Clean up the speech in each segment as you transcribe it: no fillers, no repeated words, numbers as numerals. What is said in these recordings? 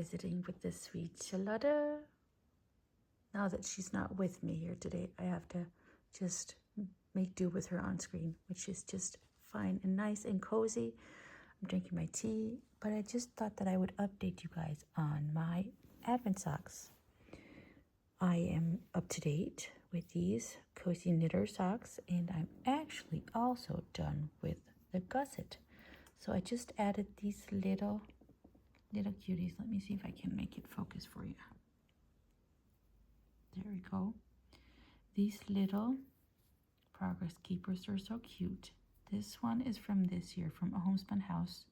visiting with the sweet Charlotte. Now that she's not with me here today, I have to just make do with her on screen, which is just fine and nice and cozy. I'm drinking my tea, but I just thought that I would update you guys on my Advent socks. I am up to date with these cozy knitter socks, and I'm actually also done with the gusset. So I just added these little cuties. Let me see if I can make it focus for you. There we go. These little progress keepers are so cute. This one is from this year, from a Homespun House,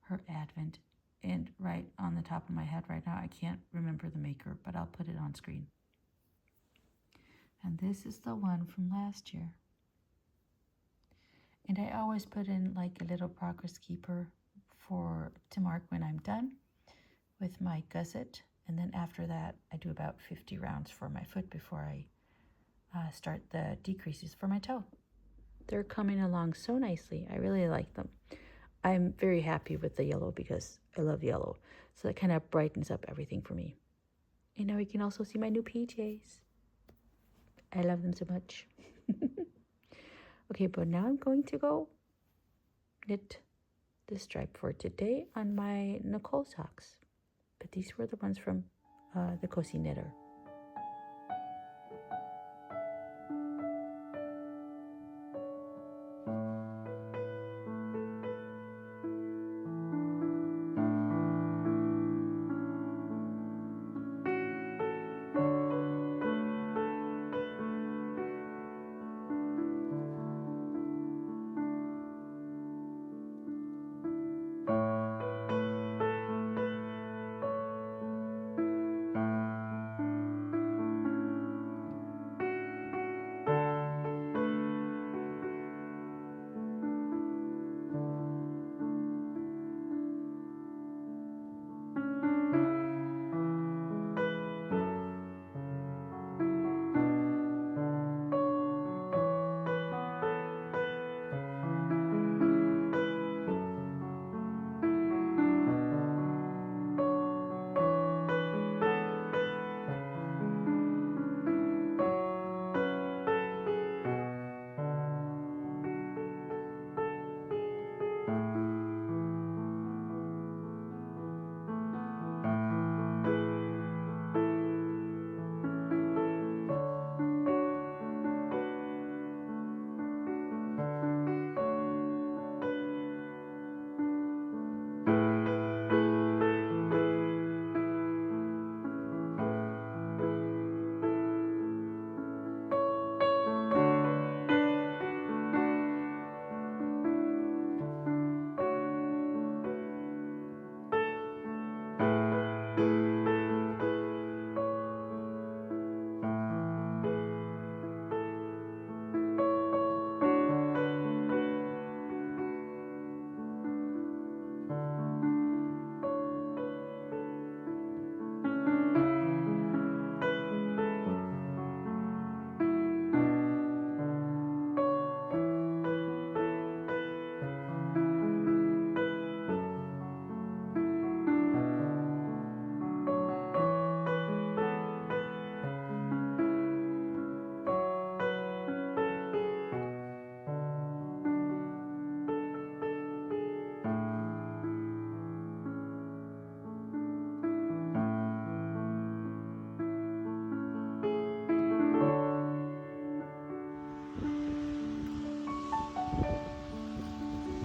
her Advent. And right on the top of my head right now, I can't remember the maker, but I'll put it on screen. And this is the one from last year. And I always put in like a little progress keeper to mark when I'm done with my gusset. And then after that, I do about 50 rounds for my foot before I start the decreases for my toe. They're coming along so nicely. I really like them. I'm very happy with the yellow because I love yellow. So that kind of brightens up everything for me. And now you can also see my new PJs. I love them so much. Okay, but now I'm going to go knit the stripe for today on my Nicole socks. But these were the ones from the Cozy Knitter.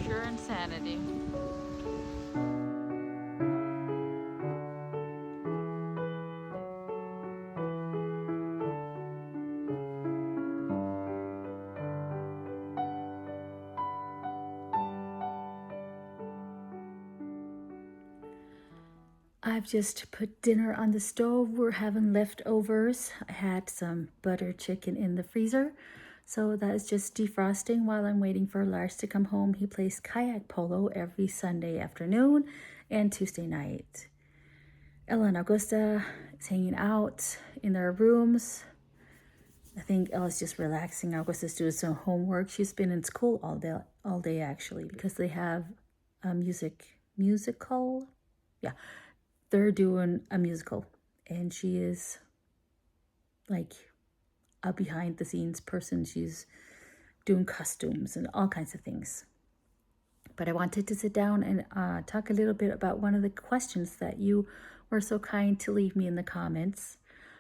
Pure insanity. I've just put dinner on the stove. We're having leftovers. I had some butter chicken in the freezer. So that is just defrosting while I'm waiting for Lars to come home. He plays kayak polo every Sunday afternoon and Tuesday night. Ella and Augusta is hanging out in their rooms. I think Ella's just relaxing. Augusta's doing some homework. She's been in school all day actually, because they have a musical they're doing a musical, and she is like a behind the scenes person. She's doing costumes and all kinds of things. But I wanted to sit down and talk a little bit about one of the questions that you were so kind to leave me in the comments.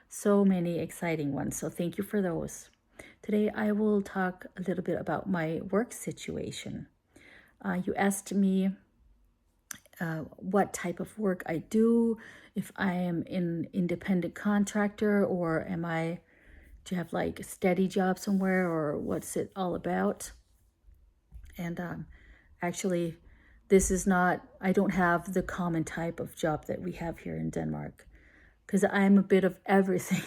So many exciting ones, so thank you for those. Today I will talk a little bit about my work situation. You asked me what type of work I do, if I am an independent contractor, or do you have like a steady job somewhere, or what's it all about? And actually, this is not, I don't have the common type of job that we have here in Denmark, because I'm a bit of everything.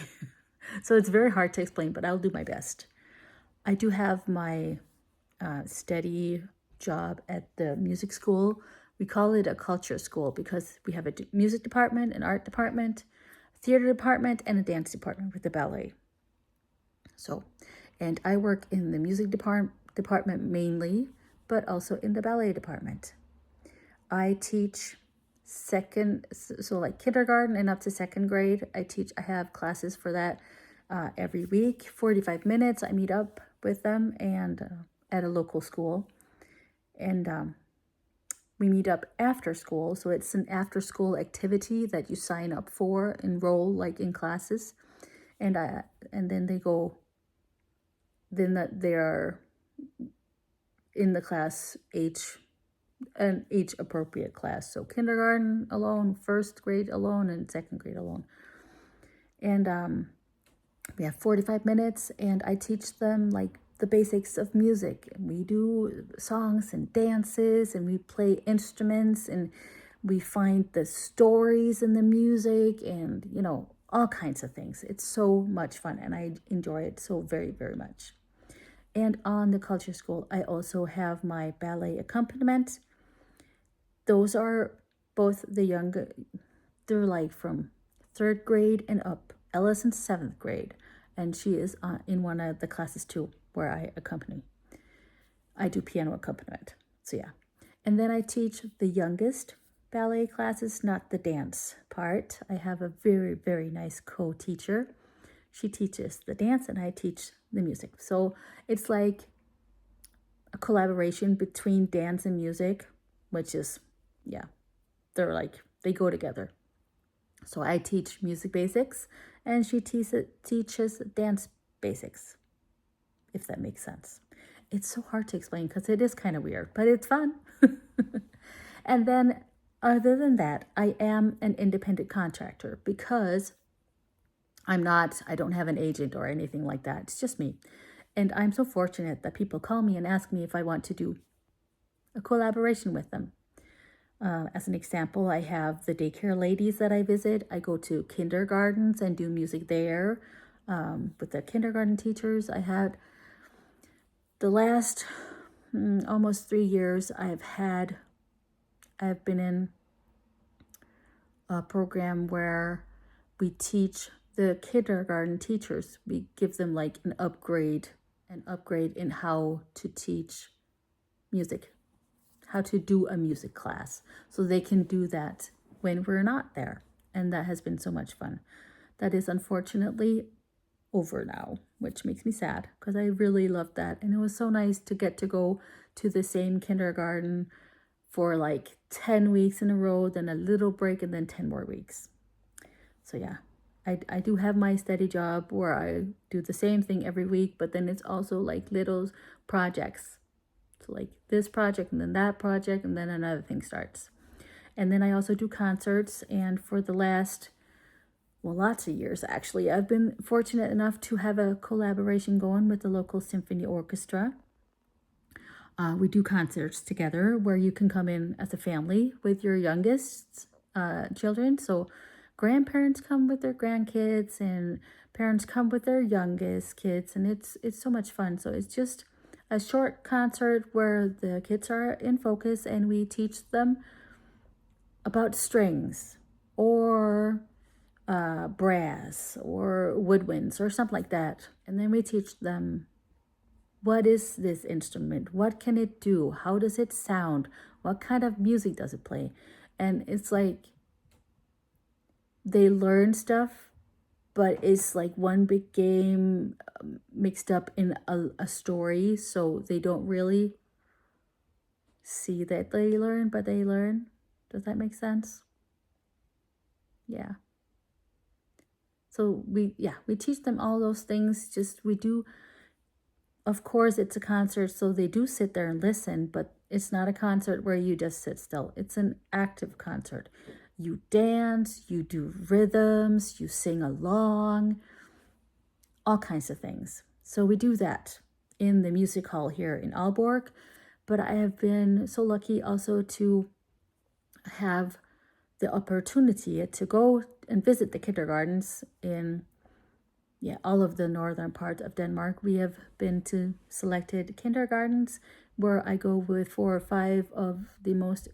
So it's very hard to explain, but I'll do my best. I do have my steady job at the music school. We call it a culture school because we have a music department, an art department, a theater department, and a dance department with the ballet. So, and I work in the music department mainly, but also in the ballet department. I teach so like kindergarten and up to second grade. I have classes for that every week, 45 minutes. I meet up with them and at a local school. And we meet up after school. So it's an after school activity that you sign up for, enroll like in classes. And then they go, they're in the class age appropriate class. So kindergarten alone, first grade alone, and second grade alone. And we have 45 minutes, and I teach them like the basics of music. We do songs and dances, and we play instruments, and we find the stories in the music, and all kinds of things. It's so much fun, and I enjoy it so very, very much. And on the culture school, I also have my ballet accompaniment. Those are both the younger, they're like from 3rd grade and up. Ella's in 7th grade, and she is in one of the classes too, where I accompany. I do piano accompaniment, so yeah. And then I teach the youngest ballet classes, not the dance part. I have a very, very nice co-teacher. She teaches the dance and I teach the music. So it's like a collaboration between dance and music, which is, yeah, they go together. So I teach music basics and she teaches dance basics, if that makes sense. It's so hard to explain because it is kind of weird, but it's fun. And then other than that, I am an independent contractor because I don't have an agent or anything like that. It's just me. And I'm so fortunate that people call me and ask me if I want to do a collaboration with them. As an example, I have the daycare ladies that I visit. I go to kindergartens and do music there with the kindergarten teachers. I had the last almost 3 years I've been in a program where we teach the kindergarten teachers. We give them like an upgrade in how to teach music, how to do a music class, so they can do that when we're not there. And that has been so much fun. That is unfortunately over now, which makes me sad because I really loved that. And it was so nice to get to go to the same kindergarten for like 10 weeks in a row, then a little break, and then 10 more weeks. So yeah, I do have my steady job where I do the same thing every week, but then it's also like little projects. So like this project and then that project, and then another thing starts. And then I also do concerts, and for the last, lots of years actually, I've been fortunate enough to have a collaboration going with the local symphony orchestra. We do concerts together where you can come in as a family with your youngest children. So grandparents come with their grandkids and parents come with their youngest kids, and it's so much fun. So it's just a short concert where the kids are in focus and we teach them about strings or brass or woodwinds or something like that. And then we teach them, what is this instrument? What can it do? How does it sound? What kind of music does it play? And it's like, they learn stuff, but it's like one big game mixed up in a story, so they don't really see that they learn, but they learn. Does that make sense? Yeah. So we teach them all those things. Just we do, of course, it's a concert, so they do sit there and listen, but it's not a concert where you just sit still. It's an active concert. You dance, you do rhythms, you sing along, all kinds of things. So we do that in the music hall here in Aalborg. But I have been so lucky also to have the opportunity to go and visit the kindergartens in all of the northern part of Denmark. We have been to selected kindergartens where I go with 4 or 5 of the most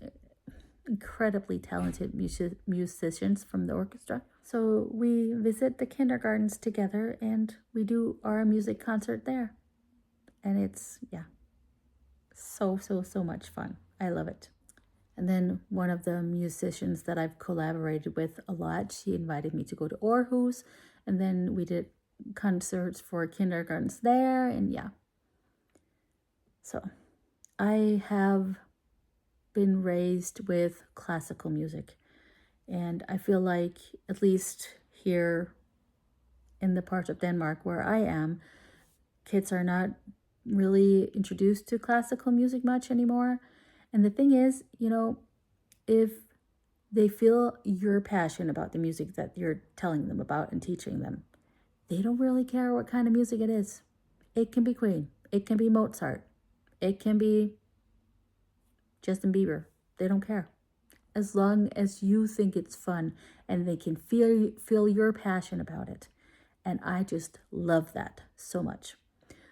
incredibly talented musicians from the orchestra. So we visit the kindergartens together and we do our music concert there. And it's, so much fun. I love it. And then one of the musicians that I've collaborated with a lot, she invited me to go to Aarhus, and then we did concerts for kindergartens there, and So I have been raised with classical music, and I feel like, at least here in the part of Denmark where I am, kids are not really introduced to classical music much anymore. And the thing is, if they feel you're passionate about the music that you're telling them about and teaching them, they don't really care what kind of music it is. It can be Queen. It can be Mozart. It can be Justin Bieber. They don't care. As long as you think it's fun and they can feel your passion about it. And I just love that so much.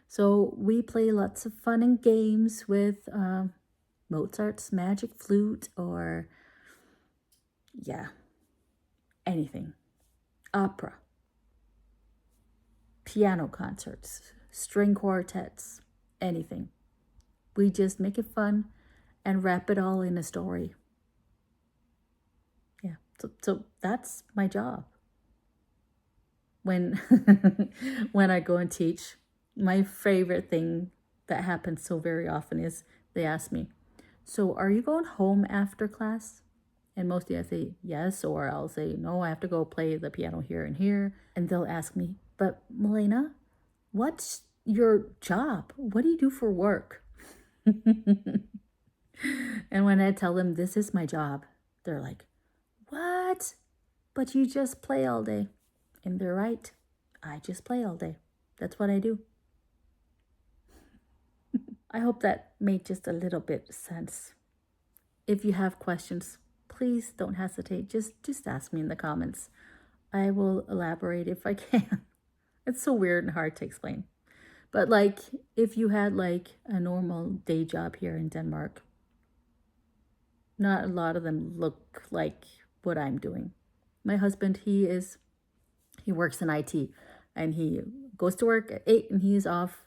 So we play lots of fun and games with Mozart's Magic Flute, or anything. Opera, piano concerts, string quartets, anything. We just make it fun and wrap it all in a story. So that's my job. When when I go and teach, my favorite thing that happens so very often is they ask me, so are you going home after class? And mostly I say yes, or I'll say, no, I have to go play the piano here and here. And they'll ask me, but Malene, what's your job? What do you do for work? And when I tell them this is my job, they're like, what? But you just play all day. And they're right. I just play all day. That's what I do. I hope that made just a little bit sense. If you have questions, please don't hesitate. Just ask me in the comments. I will elaborate if I can. It's so weird and hard to explain. But like, if you had like a normal day job here in Denmark, not a lot of them look like what I'm doing. My husband, he works in IT, and he goes to work at 8 and he's off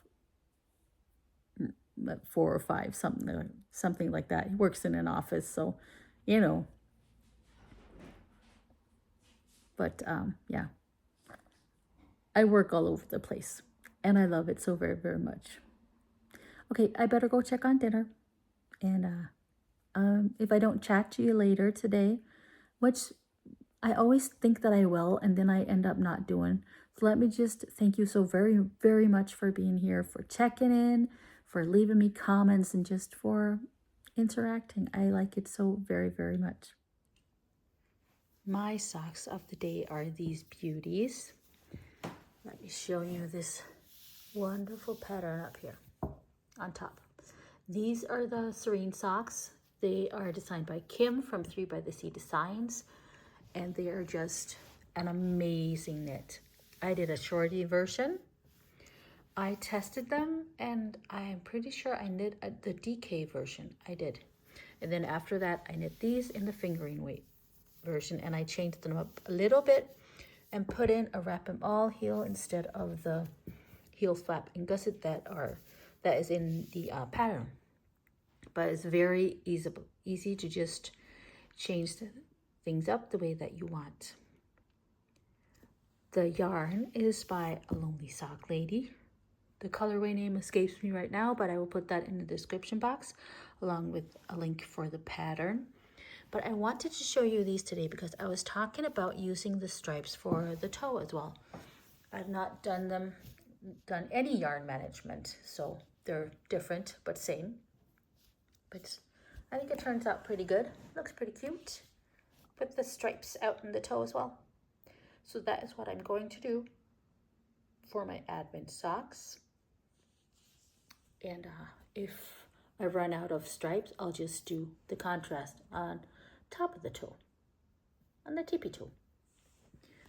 at 4 or 5, something like that. He works in an office, so But I work all over the place, and I love it so very, very much. Okay, I better go check on dinner, and if I don't chat to you later today, which I always think that I will, and then I end up not doing. So let me just thank you so very, very much for being here, for checking in, for leaving me comments, and just for interacting. I like it so very, very much. My socks of the day are these beauties. Let me show you this wonderful pattern up here on top. These are the Serene socks. They are designed by Kim from 3 by the Sea Designs, and they are just an amazing knit. I did a shorty version. I tested them, and I'm pretty sure I knit the DK version. I did. And then after that, I knit these in the fingering weight version, and I changed them up a little bit and put in a wrap 'em all heel instead of the heel flap and gusset that is in the pattern. But it's very easy to just change things up the way that you want. The yarn is by Alonelysocklady. The colorway name escapes me right now, but I will put that in the description box along with a link for the pattern. But I wanted to show you these today because I was talking about using the stripes for the toe as well. I've not done any yarn management, so they're different but same. But I think it turns out pretty good. Looks pretty cute. Put the stripes out in the toe as well. So that is what I'm going to do for my advent socks. And if I run out of stripes, I'll just do the contrast on top of the toe, on the tippy toe.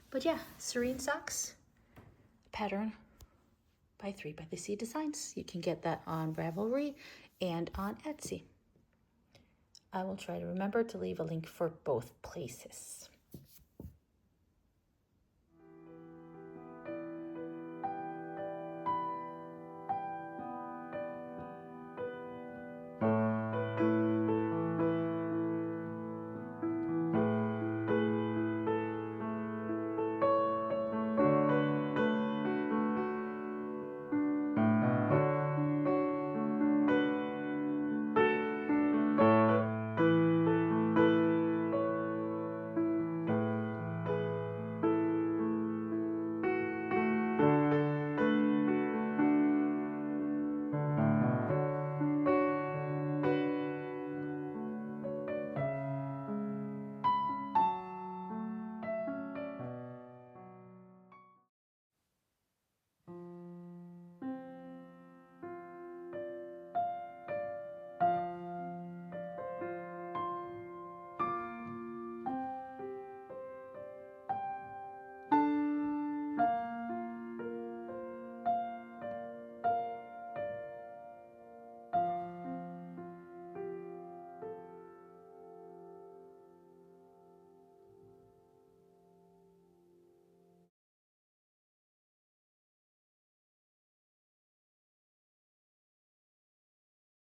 But yeah, Serene socks, pattern by 3 by the Sea Designs. You can get that on Ravelry and on Etsy. I will try to remember to leave a link for both places.